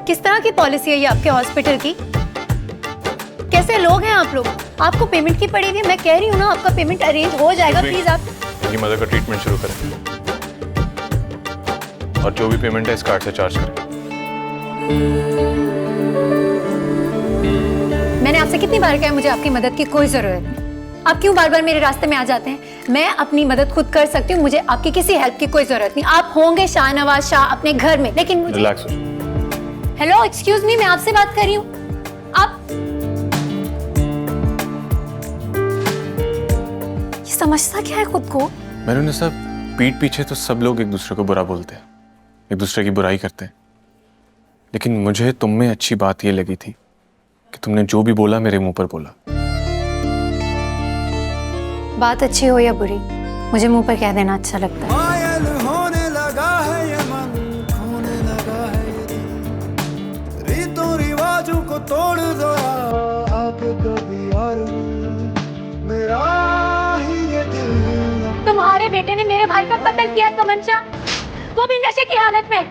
किस तरह की पॉलिसी है ये आपके हॉस्पिटल की? कैसे लोग हैं आप लोग? आपको पेमेंट की पड़ी हुई, मैं कह रही हूँ ना आपका पेमेंट अरेंज हो जाएगा। प्लीज आप मेरी मदर का ट्रीटमेंट शुरू करें और जो भी पेमेंट है इस कार्ड से चार्ज करें। मैंने आपसे कितनी बार कहा मुझे आपकी मदद की कोई जरूरत नहीं। आप क्यों बार बार मेरे रास्ते में आ जाते हैं? मैं अपनी मदद खुद कर सकती हूँ, मुझे आपकी किसी हेल्प की कोई जरूरत नहीं। आप होंगे शाहनवाज शाह अपने घर में, लेकिन मुझे रिलैक्स। हेलो एक्सक्यूज मी, मैं आपसे बात कर रही हूँ। आप ये समझता क्या है खुद को? मैंने सब पीठ पीछे तो सब लोग एक दूसरे को बुरा बोलते हैं, एक दूसरे की बुराई करते हैं, लेकिन मुझे तुम में अच्छी बात ये लगी थी कि तुमने जो भी बोला मेरे मुंह पर बोला। बात अच्छी हो या बुरी, मुझे मुंह पर कह देना अच्छा लगता है। मायल होने लगा है ये मन, खोने लगा है ये दिल, रीतों रिवाजों को तोड़ दो आप कभी और मेरा ही ये दिल। तुम्हारे बेटे ने मेरे भाई का कत्ल किया तमन्ना, वो भी नशे की हालत में।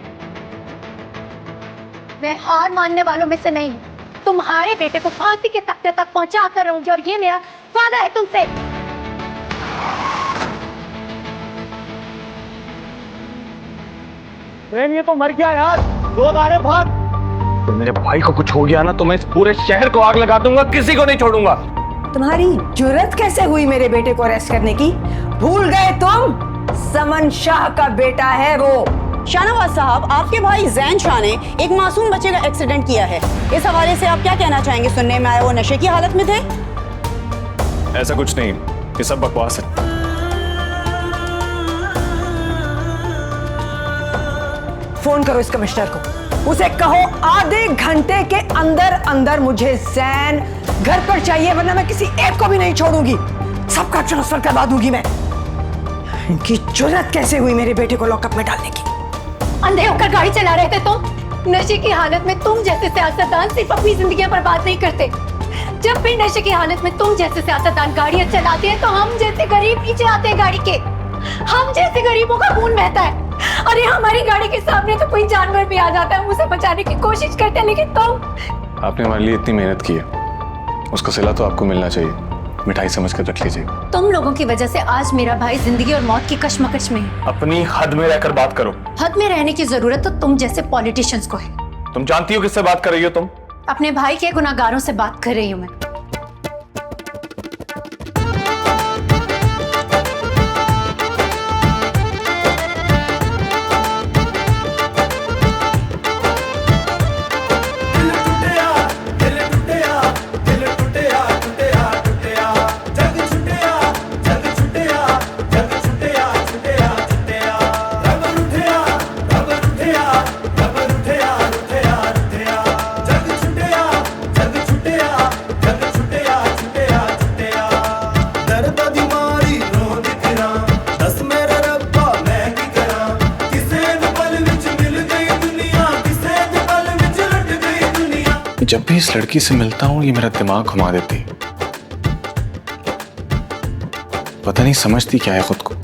मैं हार मानने वालों में से नहीं, तुम्हारे बेटे को फांसी के तख्ते तक पहुंचा कर रहूंगी, और ये मेरा वादा है तुमसे। ये तो मर गया यार, दो बारे भाग। तो मेरे भाई को कुछ हो गया ना तो मैं इस पूरे शहर को आग लगा दूंगा, किसी को नहीं छोड़ूंगा। तुम्हारी जुर्रत कैसे हुई मेरे बेटे को अरेस्ट करने की? भूल गए तुम? समन शाह का बेटा है वो। शाहनवाज साहब, आपके भाई जैन शाह ने एक मासूम बच्चे का एक्सीडेंट किया है। इस हवाले से आप क्या कहना चाहेंगे? सुनने में आया वो नशे की हालत में थे। ऐसा कुछ नहीं, ये सब बकवास है। फोन करो इस कमिश्नर को, उसे कहो आधे घंटे के अंदर अंदर मुझे जैन घर पर चाहिए, वरना मैं किसी एक को भी नहीं छोड़ूंगी। सबका ट्रांसफर करवा दूंगी मैं। इनकी जुर्रत कैसे हुई मेरे बेटे को लॉकअप में डालने की? अंधे होकर गाड़ी चला रहे थे तुम। नशे की हालत में तुम जैसे सियासतदान सिर्फ अपनी जिंदगी बर्बाद नहीं करते। जब भी नशे की हालत में तुम जैसे सियासतदान गाड़ियां चलाते हैं तो हम जैसे गरीब पीछे आते हैं गाड़ी के। हम जैसे गरीबों का खून बहता है। अरे हमारी गाड़ी के सामने तो कोई जानवर भी आ जाता है, उसे बचाने की कोशिश करते हैं, लेकिन तुम। आपने हमारे लिए इतनी मेहनत की है, उसका सिला तो आपको मिलना चाहिए। मिठाई समझ कर रख लीजिए। तुम लोगों की वजह से आज मेरा भाई जिंदगी और मौत की कश्मकश में है। अपनी हद में रहकर बात करो। हद में रहने की जरूरत तो तुम जैसे पॉलिटिशियंस को है। तुम जानती हो किससे बात कर रही हो तुम? अपने भाई के गुनाहगारों से बात कर रही हूँ मैं। जब भी इस लड़की से मिलता हूँ ये मेरा दिमाग घुमा देती। पता नहीं समझती क्या है खुद को।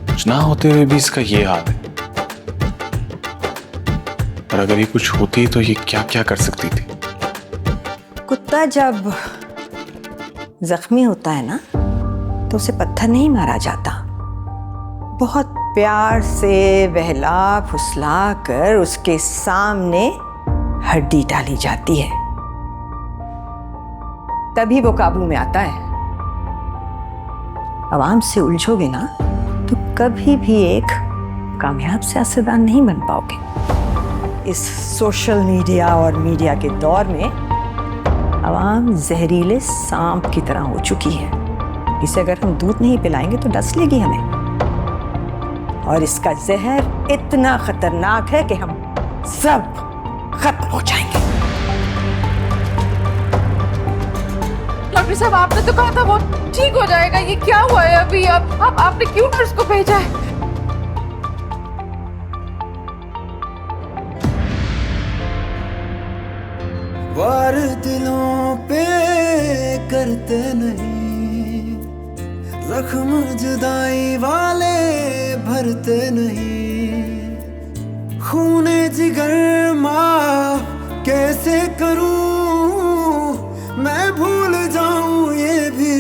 कुछ ना होते हुए भी इसका ये हाल है, और अगर ये कुछ होती तो ये क्या क्या कर सकती थी। कुत्ता जब जख्मी होता है ना तो उसे पत्थर नहीं मारा जाता, बहुत प्यार से बहला फुसला कर उसके सामने हड्डी डाली जाती है, तभी वो काबू में आता है। आवाम से उलझोगे ना तो कभी भी एक कामयाब सियासतदान नहीं बन पाओगे। इस सोशल मीडिया और मीडिया के दौर में आवाम जहरीले सांप की तरह हो चुकी है। इसे अगर हम दूध नहीं पिलाएंगे तो डस लेगी हमें, और इसका जहर इतना खतरनाक है कि हम सब खत्म हो जाएंगे। डॉक्टर साहब, आपने तो कहा था वो ठीक हो जाएगा, ये क्या हुआ है अभी? अब आपने क्यों नर्स को भेजा है? वार दिलों पे करते नहीं, जख्म जुदाई वाले भरते नहीं, खूने जिगर माफ कैसे करूं, मैं भूल जाऊं ये भी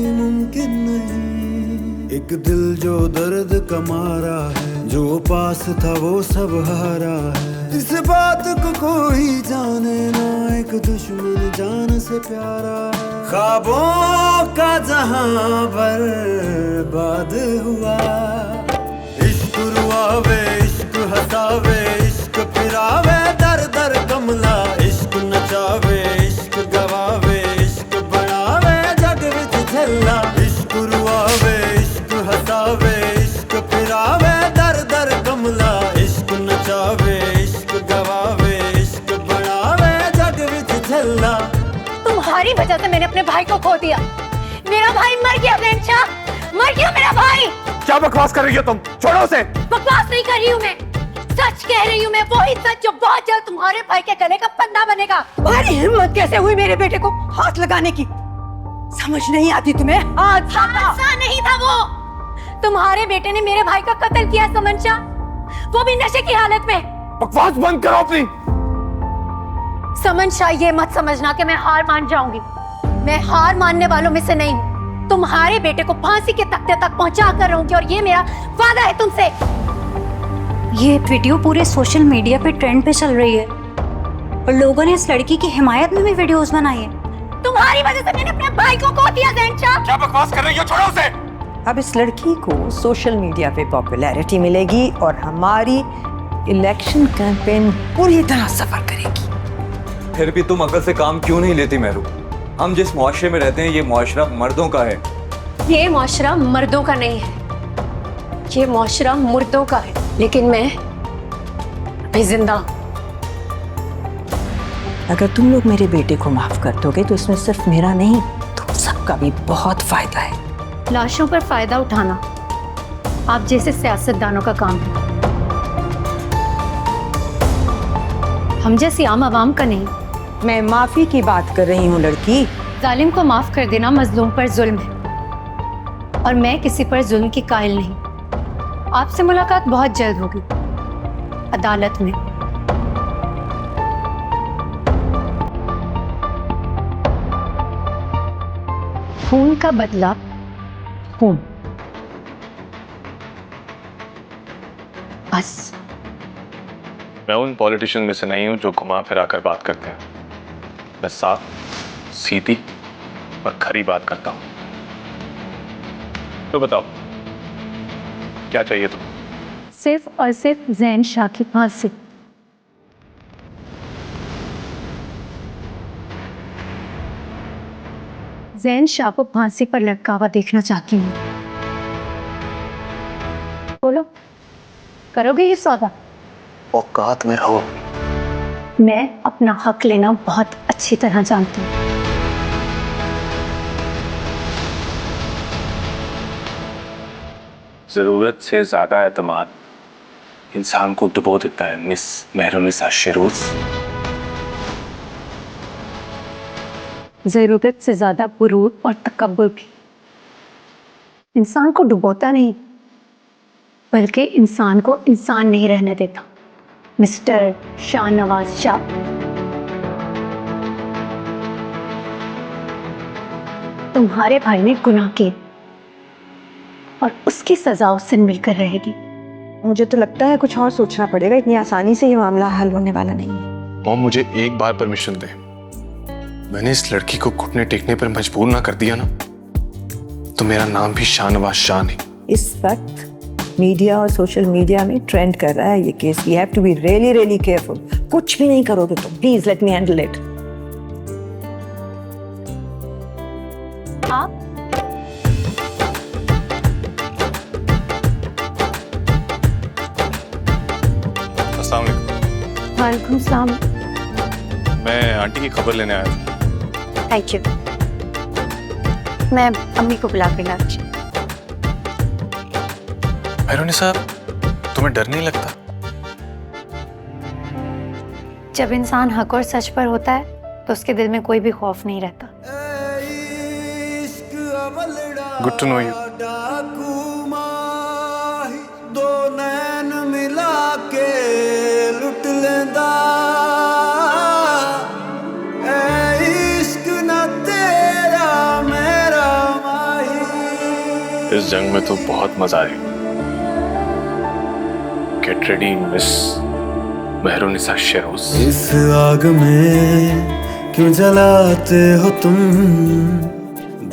मुमकिन नहीं। एक दिल जो दर्द का मारा है, जो पास था वो सब हारा है। इस बात को कोई जाने ना, एक दुश्मन जान से प्यारा है। ख्वाबों का जहां बर्बाद हुआ, इश्क रुआवे इश्क हसावे इश्क फिरावे, दर दर कमला इश्क नचावे इश्क गवावे इश्क बनावे, जग विच झल्ला। इश्क रुआवे इश्क हसावे इश्क फिरावे, दर दर कमला इश्क नचावे इश्क गवावे इश्क बनावे, जग विच झल्ला। तुम्हारी वजह से मैंने अपने भाई को खो दिया। मेरा भाई मर गया ज़ैन, मर गया मेरा भाई। क्या बकवास कर रही हो तुम? छोड़ो उसे। बकवास नहीं कर रही हूँ मैं, सच कह रही हूँ मैं, वही सच जो बहुत जल्द तुम्हारे भाई के गले का फंदा बनेगा। तुम्हारी हिम्मत कैसे हुई मेरे बेटे को हाथ लगाने की? समझ नहीं आती तुम्हें? हादसा नहीं था वो, तुम्हारे बेटे ने मेरे भाई का कत्ल किया समन शाह, वो भी नशे की हालत में। बकवास बंद करो अपनी। समन शाह, ये मत समझना कि मैं हार मान जाऊंगी। मैं हार मानने वालों में से नहीं हूँ। तुम्हारे बेटे को फांसी के तख्ते तक पहुंचा कर रहूंगी, और ये मेरा वादा है तुमसे। ये वीडियो पूरे सोशल मीडिया पे ट्रेंड पे चल रही है और लोगों ने इस लड़की की हिमायत में भी वीडियोस बनाई है। तुम्हारी वजह से मैंने अपने भाई को खो दिया ज़ैन शाह। क्या बकवास कर रही हो? छोड़ो उसे। अब इस लड़की को सोशल मीडिया पे पॉपुलैरिटी मिलेगी और हमारी इलेक्शन कैंपेन पूरी तरह सफर करेगी। फिर भी तुम अकल से काम क्यों नहीं लेती महरू? हम जिस मुआशरे में रहते हैं ये मुआशरा मर्दों का है। ये मुआशरा मर्दों का नहीं है, ये मुआशरा मुर्दों का है। लेकिन मैं अभी जिंदा हूं। अगर तुम लोग मेरे बेटे को माफ कर दोगे तो इसमें सिर्फ मेरा नहीं, तुम सबका भी बहुत फायदा है। लाशों पर फायदा उठाना आप जैसे सियासतदानों का काम है, हम जैसी आम आवाम का नहीं। मैं माफी की बात कर रही हूँ लड़की। जालिम को माफ कर देना मजलूम पर जुल्म है, और मैं किसी पर जुल्म की कायल नहीं। आपसे मुलाकात बहुत जल्द होगी अदालत में। खून का बदला खून, बस। मैं उन पॉलिटिशियन में से नहीं हूं जो घुमा फिरा कर बात करते हैं। मैं साफ सीधी और खरी बात करता हूं। तो बताओ क्या चाहिए तुम? सिर्फ और सिर्फ ज़ैन शाह की फांसी। ज़ैन शाह को फांसी पर लटका हुआ देखना चाहती हूँ। बोलो, करोगे ये सौदा? औकात में हो। मैं अपना हक लेना बहुत अच्छी तरह जानती हूँ। जरूरत से ज्यादा एतमाद इंसान को डुबो देता है मिस महरुनिसा शेरोज। जरूरत से ज्यादा गुरूर और तकब्बुर भी इंसान को डुबोता नहीं, बल्कि इंसान को इंसान नहीं रहने देता। मिस्टर शाहनवाज शाह, तुम्हारे भाई ने गुनाह किए और उसकी सजा उससे मिलकर रहेगी। मुझे तो लगता है कुछ और सोचना पड़ेगा, इतनी आसानी से ये मामला हल होने वाला नहीं है। मॉम, मुझे एक बार परमिशन दे। मैंने इस लड़की को घुटने टेकने पर मजबूर ना कर दिया ना, तो मेरा नाम भी शाहनवाज शाह नहीं। इस वक्त मीडिया और सोशल मीडिया में ट्रेंड कर रहा है ये case. We have to be really really careful. कुछ भी नहीं करोगे तुम, please let me handle it. आप अस्सलाम वालेकुम। वालेकुम सलाम। मैं आंटी की खबर लेने आया था। Thank you. मैं अम्मी को बुला के लाती हूँ। महरुनिसा, तुम्हें डर नहीं लगता? जब इंसान हक और सच पर होता है तो उसके दिल में कोई भी खौफ नहीं रहता। Good to know you. डाकू माही दो नैन मिला के इस जंग में तो बहुत मजा आएगा। Get ready miss Mehrunisa Sheroz. इस आग में क्यों जलाते हो तुम,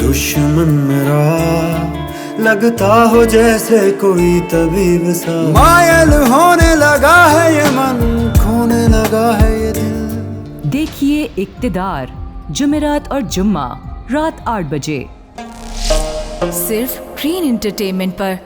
दुश्मन मेरा लगता हो जैसे कोई तबीब सा। मायल होने लगा है ये मन, खोने लगा है ये दिल। देखिए इक्तिदार जुमेरात और जुम्मा रात 8 बजे सिर्फ ग्रीन एंटरटेनमेंट पर।